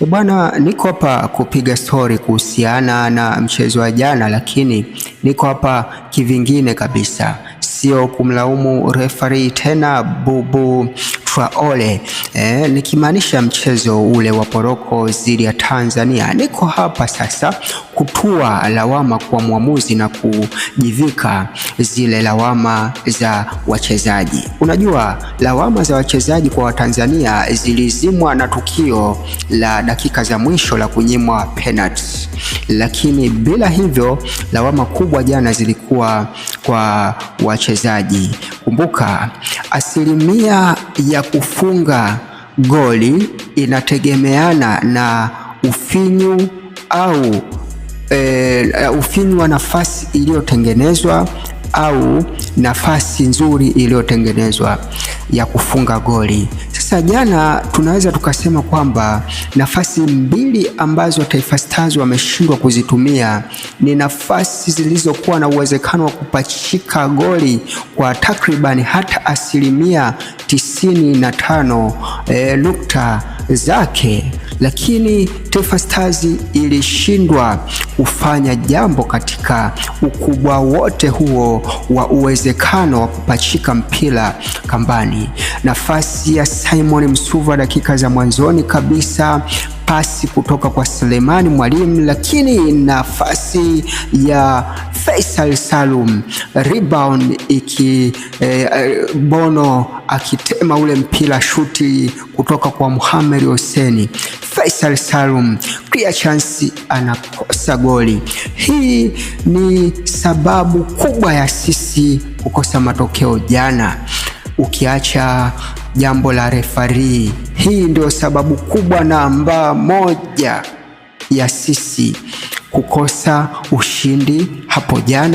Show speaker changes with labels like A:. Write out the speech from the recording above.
A: Bwana, niko hapa kupiga story kuhusiana na mchezo wa jana, lakini niko hapa kivingine kabisa, sio kumlaumu referee tena Bubu Traore, nikimaanisha mchezo ule wa Morocco dhidi ya Tanzania. Niko hapa sasa kutua lawama kwa mwamuzi na kujivika zile lawama za wachezaji. Unajua, lawama za wachezaji kwa Watanzania zilizimwa na tukio la dakika za mwisho la kunyimwa penalty, lakini bila hivyo lawama kubwa jana zilikuwa kwa wachezaji. Kumbuka, asilimia ya kufunga goli inategemeana na ufinyu au ufinyu wa nafasi iliyotengenezwa au nafasi nzuri iliyotengenezwa ya kufunga goli. Sasa jana tunaweza tukasema kwamba nafasi mbili ambazo Taifa Stars wameshindwa kuzitumia ni nafasi zilizokuwa na uwezekano wa kupachika goli kwa takribani hata asilimia 95 nukta zake, lakini Taifa Stars ilishindwa kufanya jambo katika ukubwa wote huo wa uwezekano wa kupachika mpira kambani. Nafasi ya Simon Msuva dakika za mwanzoni kabisa, pasi kutoka kwa Selemani Mwalimu, lakini nafasi ya Faisal Salum, rebound Bono akitema ule mpira, shuti kutoka kwa Mohamed Hussein. Faisal Salum clear chance, anakosa goli. Hii ni sababu kubwa ya sisi kukosa matokeo jana, ukiacha jambo la referee. Hii ndio sababu kubwa namba moja ya sisi kukosa ushindi hapo jana.